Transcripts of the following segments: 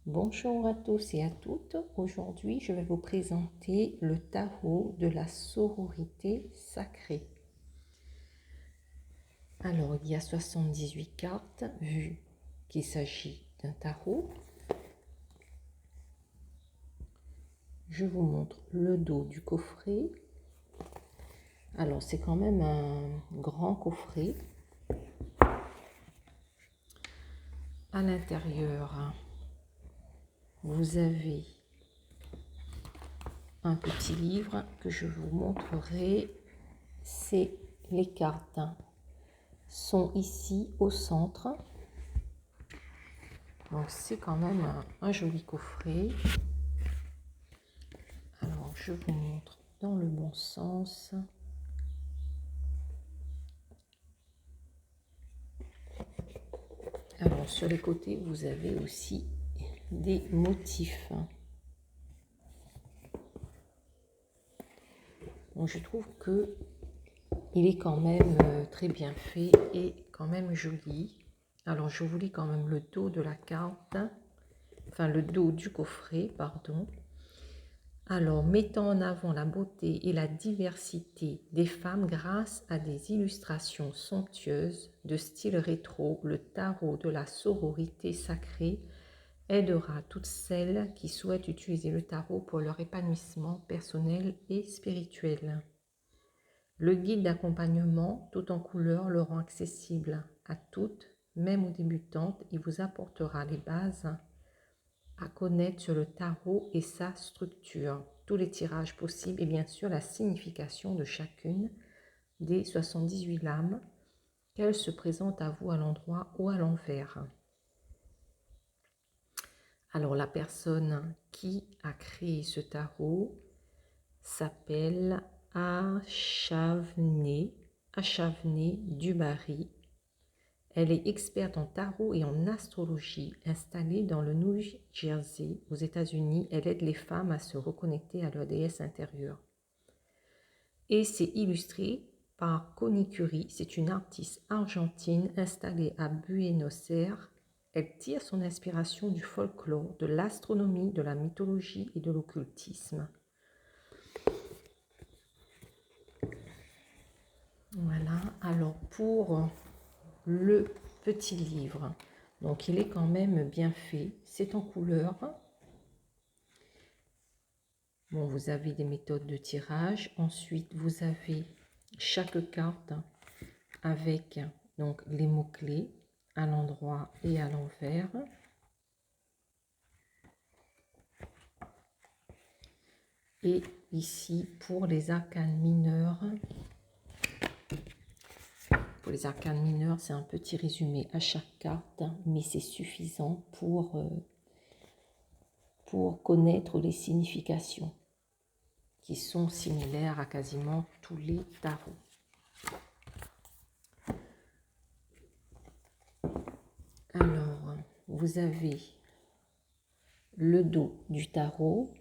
Bonjour à tous et à toutes. Aujourd'hui, je vais vous présenter le tarot de la sororité sacrée. Alors, il y a 78 cartes, vu qu'il s'agit d'un tarot. Je vous montre le dos du coffret. Alors, c'est quand même un grand coffret. À l'intérieur, vous avez un petit livre que je vous montrerai. C'est les cartes sont ici au centre. Donc c'est quand même un joli coffret. Alors je vous montre dans le bon sens. Alors sur les côtés vous avez aussi des motifs. Donc je trouve que il est quand même très bien fait et quand même joli. Alors je vous lis quand même le dos de la carte, enfin le dos du coffret, pardon. Alors, mettant en avant la beauté et la diversité des femmes grâce à des illustrations somptueuses de style rétro, le tarot de la sororité sacrée aidera toutes celles qui souhaitent utiliser le tarot pour leur épanouissement personnel et spirituel. Le guide d'accompagnement, tout en couleurs, le rend accessible à toutes, même aux débutantes. Il vous apportera les bases à connaître sur le tarot et sa structure, tous les tirages possibles et bien sûr la signification de chacune des 78 lames, qu'elles se présentent à vous à l'endroit ou à l'envers. Alors la personne qui a créé ce tarot s'appelle Achavné Dubarry. Elle est experte en tarot et en astrologie. Installée dans le New Jersey, aux États-Unis, elle aide les femmes à se reconnecter à leur déesse intérieure. Et c'est illustré par Connie Curry. C'est une artiste argentine installée à Buenos Aires. Elle tire son inspiration du folklore, de l'astronomie, de la mythologie et de l'occultisme. Voilà, alors pour le petit livre, donc il est quand même bien fait, c'est en couleur. Bon, vous avez des méthodes de tirage, ensuite vous avez chaque carte avec donc les mots-clés à l'endroit et à l'envers. Et ici pour les arcanes mineurs. Pour les arcanes mineurs, c'est un petit résumé à chaque carte, mais c'est suffisant pour connaître les significations qui sont similaires à quasiment tous les tarots. Alors, vous avez le dos du tarot.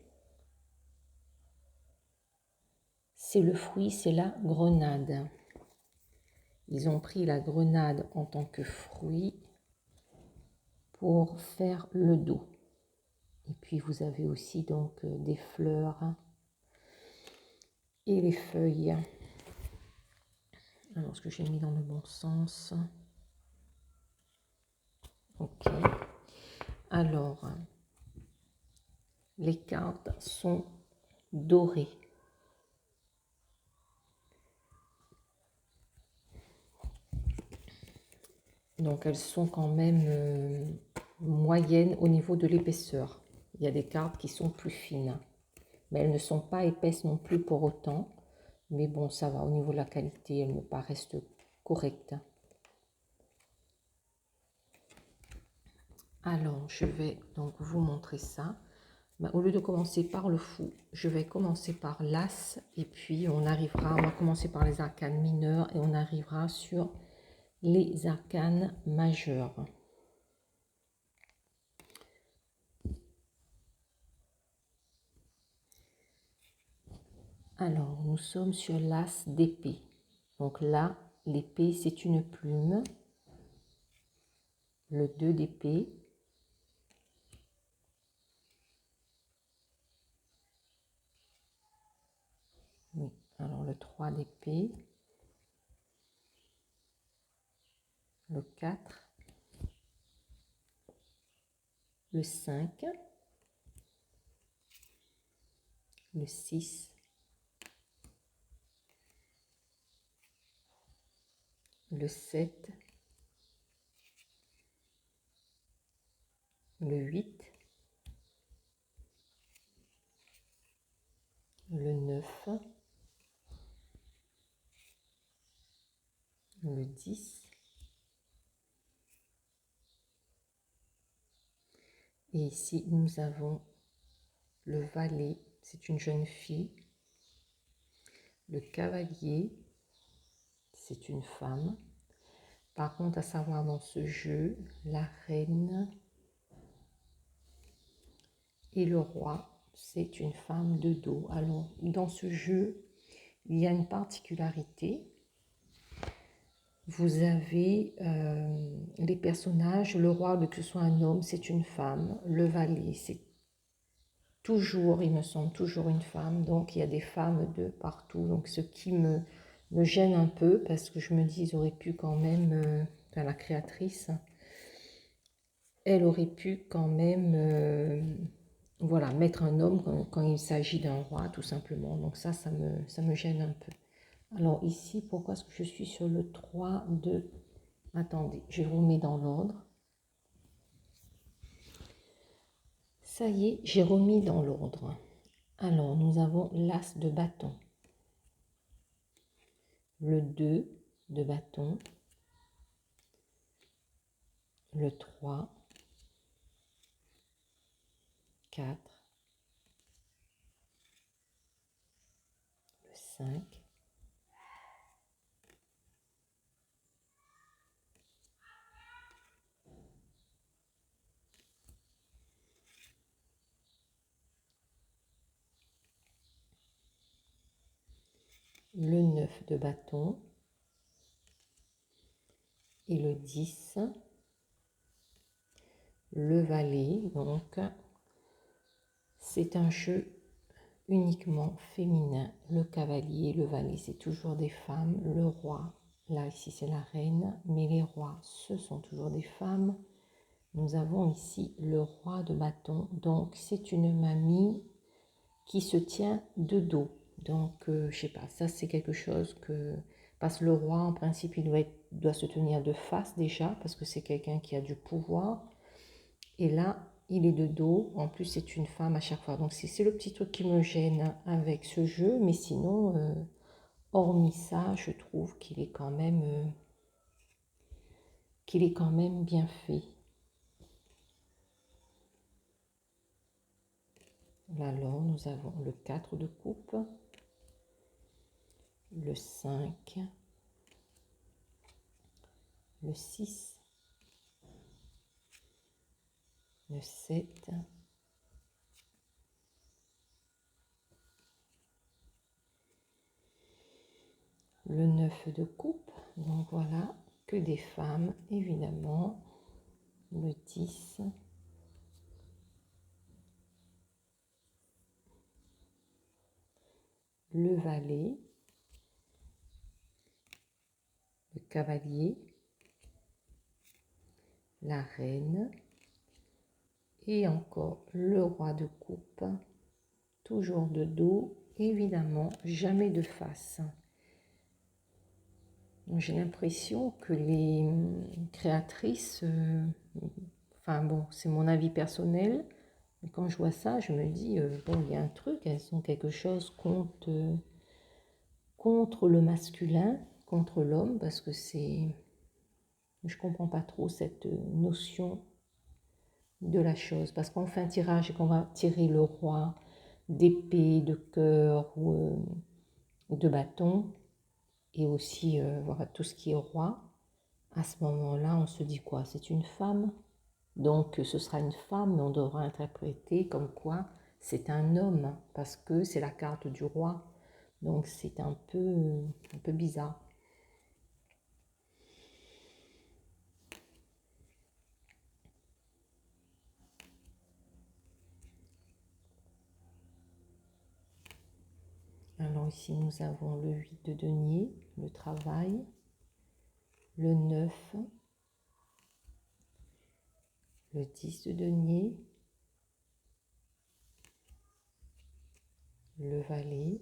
C'est le fruit, c'est la grenade. Ils ont pris la grenade en tant que fruit pour faire le dos. Et puis vous avez aussi donc des fleurs et les feuilles. Alors, est-ce que j'ai mis dans le bon sens? Ok. Alors, les cartes sont dorées. Donc, elles sont quand même moyennes au niveau de l'épaisseur. Il y a des cartes qui sont plus fines, mais elles ne sont pas épaisses non plus pour autant. Mais bon, ça va, au niveau de la qualité, elles me paraissent correctes. Alors, je vais donc vous montrer ça. Au lieu de commencer par le fou, je vais commencer par l'as et puis on va commencer par les arcanes mineures et on arrivera sur les arcanes majeures. Alors, nous sommes sur l'as d'épée. Donc là, l'épée, c'est une plume. Le 2 d'épée. Alors le 3 d'épée, le 4, le 5, le 6, le 7, le 8, le 9, le 10, et ici nous avons le valet, c'est une jeune fille, le cavalier, c'est une femme. Par contre, à savoir dans ce jeu, la reine et le roi, c'est une femme de dos. Alors, dans ce jeu, il y a une particularité. Vous avez les personnages, le roi, que ce soit un homme, c'est une femme. Le valet, c'est toujours, il me semble, toujours une femme. Donc, il y a des femmes de partout. Donc, ce qui me gêne un peu, parce que je me dis, ils auraient pu quand même, enfin, la créatrice, elle aurait pu quand même, voilà, mettre un homme quand il s'agit d'un roi, tout simplement. Donc ça me gêne un peu. Alors ici, pourquoi est-ce que je suis sur le 3 de... Attendez, je vous mets dans l'ordre. Ça y est, j'ai remis dans l'ordre. Alors, nous avons l'as de bâton, le 2 de bâton, le 3, 4, le 5, le 9 de bâton et le 10, le valet. Donc, c'est un jeu uniquement féminin. Le cavalier, le valet, c'est toujours des femmes. Le roi, là, ici, c'est la reine. Mais les rois, ce sont toujours des femmes. Nous avons ici le roi de bâton. Donc, c'est une mamie qui se tient de dos. Donc, je sais pas, ça, c'est quelque chose que... Parce que le roi, en principe, il doit se tenir de face déjà, parce que c'est quelqu'un qui a du pouvoir. Et là, il est de dos. En plus, c'est une femme à chaque fois. Donc, c'est le petit truc qui me gêne avec ce jeu. Mais sinon, hormis ça, je trouve qu'il est quand même bien fait. Alors, nous avons le 4 de coupe, le 5, le 6, le 7, le 9 de coupe. Donc, voilà, que des femmes, évidemment. Le 10, le valet, le cavalier, la reine et encore le roi de coupe, toujours de dos, évidemment, jamais de face. J'ai l'impression que les créatrices, enfin bon, c'est mon avis personnel, mais quand je vois ça, je me dis, bon, il y a un truc, elles ont quelque chose contre le masculin, contre l'homme, parce que c'est... Je comprends pas trop cette notion de la chose. Parce qu'on fait un tirage et qu'on va tirer le roi d'épée, de cœur ou de bâton, et aussi voilà, tout ce qui est roi, à ce moment-là, on se dit quoi? C'est une femme. Donc ce sera une femme, mais on devra interpréter comme quoi c'est un homme, parce que c'est la carte du roi. Donc c'est un peu bizarre. Alors Alors ici, nous avons le 8 de denier, le travail, le 9, le 10 de denier, le valet,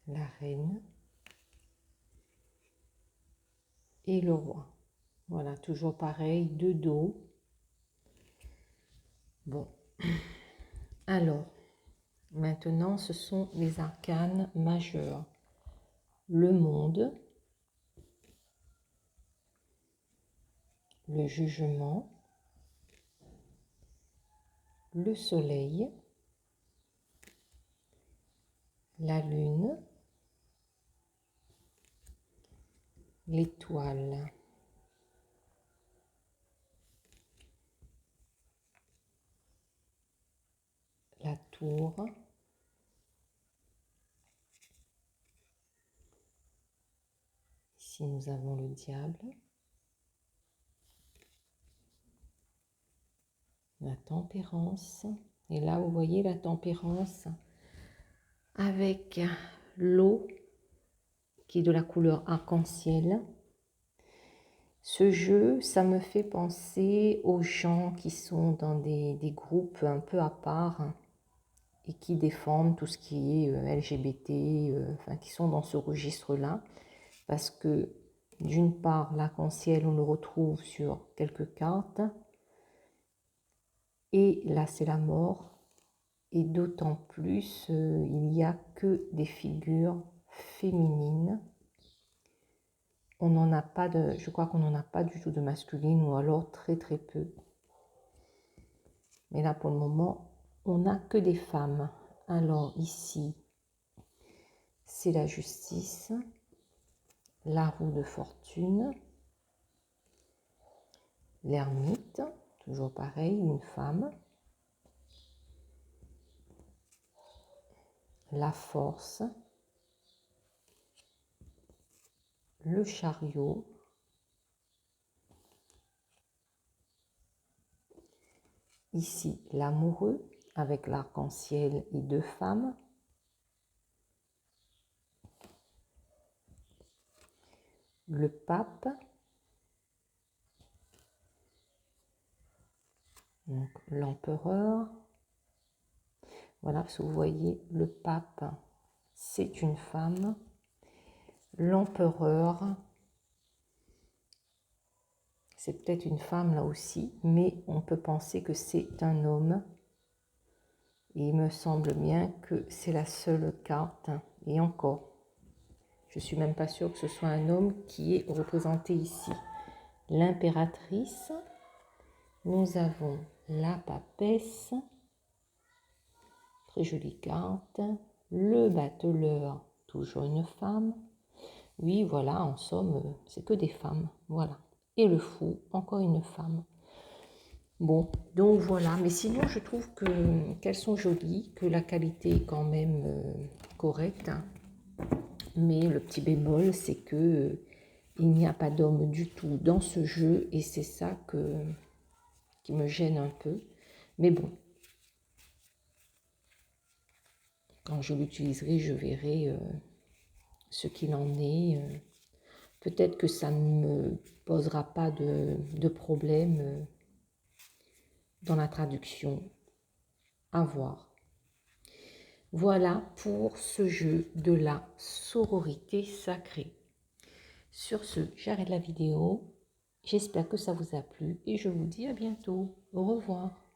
la reine et le roi. Voilà, toujours pareil, deux dos. Bon, alors, maintenant, ce sont les arcanes majeurs. Le monde, le jugement, le soleil, la lune, l'étoile, la tour, ici nous avons le diable, la tempérance, et là vous voyez la tempérance avec l'eau qui est de la couleur arc-en-ciel. Ce jeu, ça me fait penser aux gens qui sont dans des groupes un peu à part et qui défendent tout ce qui est LGBT, enfin qui sont dans ce registre-là, parce que d'une part, l'arc-en-ciel, on le retrouve sur quelques cartes, et là c'est la mort, et d'autant plus, il n'y a que des figures féminines. On n'en a pas de, je crois qu'on n'en a pas du tout de masculine, ou alors très très peu. Mais là pour le moment, on n'a que des femmes. Alors ici, c'est la justice, la roue de fortune, l'ermite, toujours pareil, une femme, la force, le chariot, ici l'amoureux avec l'arc-en-ciel et deux femmes, le pape, donc l'empereur. Voilà, parce que vous voyez, le pape, c'est une femme. L'empereur, c'est peut-être une femme là aussi, mais on peut penser que c'est un homme. Et il me semble bien que c'est la seule carte. Et encore, je ne suis même pas sûre que ce soit un homme qui est représenté ici. L'impératrice, nous avons la papesse, très jolie carte. Le bateleur, toujours une femme. Oui, voilà, en somme, c'est que des femmes, voilà. Et le fou, encore une femme. Bon, donc voilà, mais sinon je trouve qu'elles sont jolies, que la qualité est quand même correcte. Hein. Mais le petit bémol, c'est que il n'y a pas d'homme du tout dans ce jeu, et c'est ça qui me gêne un peu. Mais bon, quand je l'utiliserai, je verrai ce qu'il en est. Peut-être que ça ne me posera pas de problème dans la traduction. À voir. Voilà pour ce jeu de la sororité sacrée. Sur ce, j'arrête la vidéo. J'espère que ça vous a plu et je vous dis à bientôt. Au revoir.